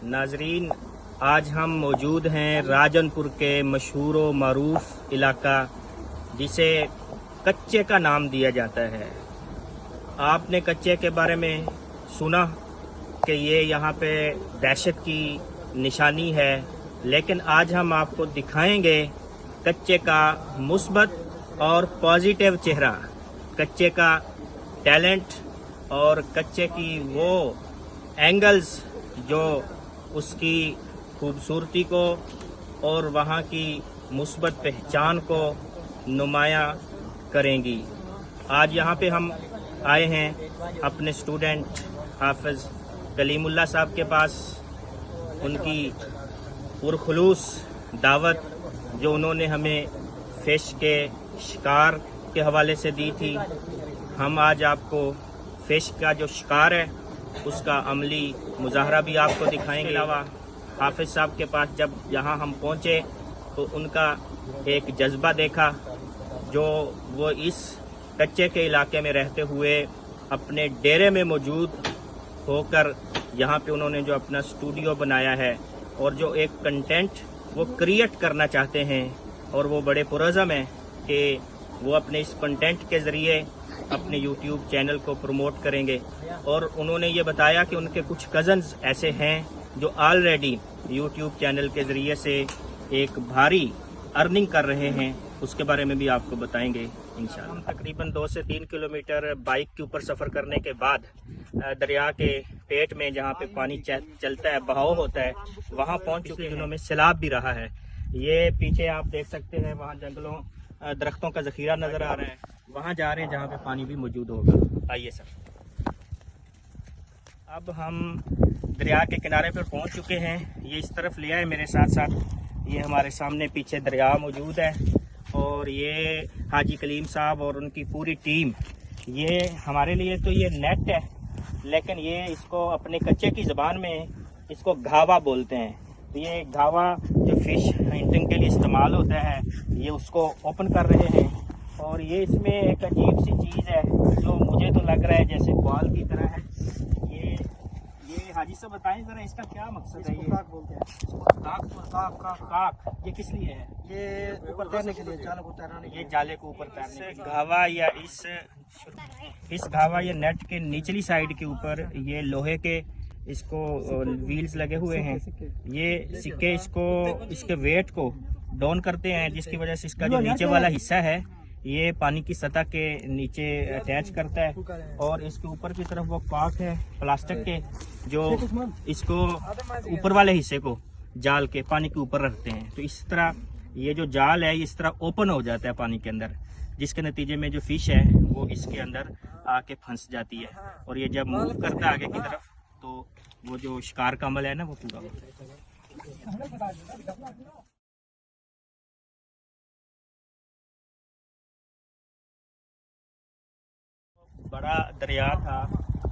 नाजरीन, आज हम मौजूद हैं राजनपुर के मशहूर व मरूफ इलाका जिसे कच्चे का नाम दिया जाता है। आपने कच्चे के बारे में सुना कि ये यहाँ पे दहशत की निशानी है, लेकिन आज हम आपको दिखाएंगे कच्चे का मुस्बत और पॉजिटिव चेहरा, कच्चे का टैलेंट और कच्चे की वो एंगल्स जो उसकी खूबसूरती को और वहाँ की मुस्बत पहचान को नुमाया करेंगी। आज यहाँ पे हम आए हैं अपने स्टूडेंट हाफिज़ कलीमुल्लाह साहब के पास। उनकी पुरखुलूस दावत जो उन्होंने हमें फ़िश के शिकार के हवाले से दी थी, हम आज आपको फ़िश का जो शिकार है उसका अमली मुजाहरा भी आपको दिखाएंगे। अलावा हाफिज़ साहब के पास जब यहाँ हम पहुँचे तो उनका एक जज्बा देखा जो वो इस कच्चे के इलाके में रहते हुए अपने डेरे में मौजूद होकर यहाँ पे उन्होंने जो अपना स्टूडियो बनाया है और जो एक कंटेंट वो क्रिएट करना चाहते हैं, और वो बड़े पुरज़म हैं कि वो अपने इस कंटेंट के ज़रिए अपने YouTube चैनल को प्रमोट करेंगे। और उन्होंने ये बताया कि उनके कुछ कज़न्स ऐसे हैं जो ऑलरेडी YouTube चैनल के ज़रिए से एक भारी अर्निंग कर रहे हैं, उसके बारे में भी आपको बताएंगे इंशाअल्लाह। हम तकरीबन 2 से 3 किलोमीटर बाइक के ऊपर सफ़र करने के बाद दरिया के पेट में जहाँ पे पानी चलता है, बहाव होता है, वहाँ पहुँच चुके हैं। दिनों में सैलाब भी रहा है। ये पीछे आप देख सकते हैं, वहाँ जंगलों दरख्तों का ज़ख़ीरा नज़र आ रहा है। वहाँ जा रहे हैं जहाँ पे पानी भी मौजूद होगा। आइए सर, अब हम दरिया के किनारे पर पहुँच चुके हैं। ये इस तरफ ले आए मेरे साथ साथ। ये हमारे सामने पीछे दरिया मौजूद है और ये हाजी कलीम साहब और उनकी पूरी टीम, ये हमारे लिए तो ये नेट है, लेकिन ये इसको अपने कच्चे की ज़बान में इसको घावा बोलते हैं। तो ये घावा जो फ़िश हंटिंग के लिए इस्तेमाल होता है, ये उसको ओपन कर रहे हैं। और ये इसमें एक अजीब सी चीज़ है जो मुझे तो लग रहा है जैसे बॉल की तरह है। ये हाजी साहब बताएं ज़रा, इसका क्या मकसद है? ये काक बोलते हैं। काक ये किस लिए है? ये ऊपर तैरने के लिए, जाले को तैरने के लिए। ये जाले को ऊपर तैरने के घावा या इस घावा या नेट के निचली साइड के ऊपर ये लोहे के इसको व्हील्स लगे हुए हैं। ये सिक्के इसके वेट को डाउन करते हैं, जिसकी वजह से इसका जो नीचे वाला हिस्सा है ये पानी की सतह के नीचे अटैच करता है, और इसके ऊपर की तरफ वो काक है प्लास्टिक के जो इसको ऊपर वाले हिस्से को जाल के पानी के ऊपर रखते हैं। तो इस तरह ये जो जाल है इस तरह ओपन हो जाता है पानी के अंदर, जिसके नतीजे में जो फिश है वो इसके अंदर आके फंस जाती है, और ये जब मूव करता है आगे की तरफ तो वो जो शिकार का अमल है ना वो पूरा होता है। बड़ा दरिया था,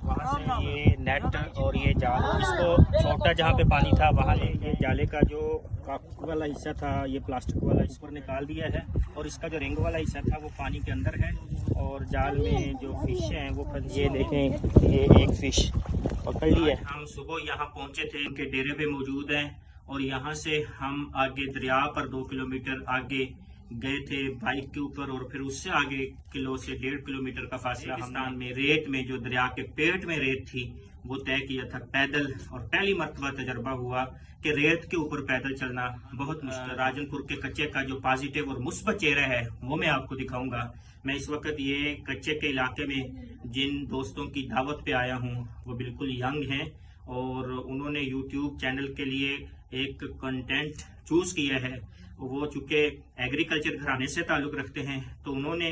वहाँ से ये नेट और ये जाल, इसको छोटा जहाँ पे पानी था वहाँ ये जाले का जो काक वाला हिस्सा था, ये प्लास्टिक वाला, इस पर निकाल दिया है, और इसका जो रिंग वाला हिस्सा था वो पानी के अंदर है, और जाल में जो फिश हैं वो ये देखें, ये एक फ़िश पकड़ ली है। हम सुबह यहाँ पहुँचे थे, उनके डेरे पे मौजूद हैं, और यहाँ से हम आगे दरिया पर 2 किलोमीटर आगे गए थे बाइक के ऊपर, और फिर उससे आगे किलो से 1.5 किलोमीटर का फासला हिंदुस्तान में रेत में जो दरिया के पेट में रेत थी वो तय किया था पैदल, और पहली मरतबा तजर्बा हुआ कि रेत के ऊपर पैदल चलना बहुत मुश्किल। राजनपुर के कच्चे का जो पॉजिटिव और मुस्बत चेहरा है वो मैं आपको दिखाऊंगा। मैं इस वक्त ये कच्चे के इलाके में जिन दोस्तों की दावत पे आया हूँ वो बिल्कुल यंग हैं, और उन्होंने यूट्यूब चैनल के लिए एक कंटेंट चूज किया है। वो चूँकि एग्रीकल्चर घराने से ताल्लुक़ रखते हैं, तो उन्होंने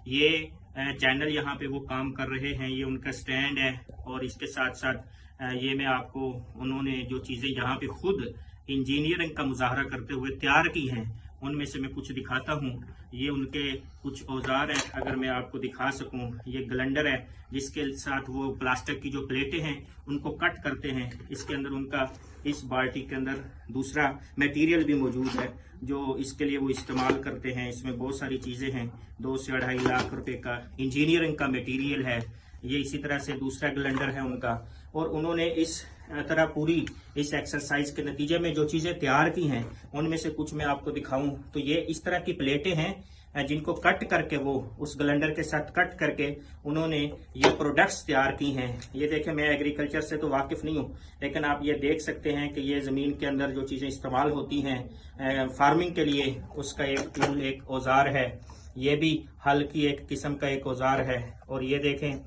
ये चैनल यहाँ पे वो काम कर रहे हैं। ये उनका स्टैंड है, और इसके साथ साथ ये मैं आपको उन्होंने जो चीज़ें यहाँ पे खुद इंजीनियरिंग का मुजाहरा करते हुए तैयार की हैं उनमें से मैं कुछ दिखाता हूँ। ये उनके कुछ औजार हैं, अगर मैं आपको दिखा सकूँ। ये ग्लैंडर है जिसके साथ वो प्लास्टिक की जो प्लेटें हैं उनको कट करते हैं। इसके अंदर उनका इस बाल्टी के अंदर दूसरा मटेरियल भी मौजूद है जो इसके लिए वो इस्तेमाल करते हैं। इसमें बहुत सारी चीज़ें हैं। 2 से 2.5 लाख रुपए का इंजीनियरिंग का मटेरियल है। ये इसी तरह से दूसरा ग्लैंडर है उनका। और उन्होंने इस तरह पूरी इस एक्सरसाइज के नतीजे में जो चीज़ें तैयार की हैं उनमें से कुछ मैं आपको दिखाऊं तो ये इस तरह की प्लेटें हैं जिनको कट करके वो उस ग्लैंडर के साथ कट करके उन्होंने ये प्रोडक्ट्स तैयार की हैं। ये देखें, मैं एग्रीकल्चर से तो वाकिफ नहीं हूँ, लेकिन आप ये देख सकते हैं कि ये ज़मीन के अंदर जो चीज़ें इस्तेमाल होती हैं फार्मिंग के लिए, उसका एक टूल, एक औजार है। ये भी हल की एक किस्म का एक औजार है। और ये देखें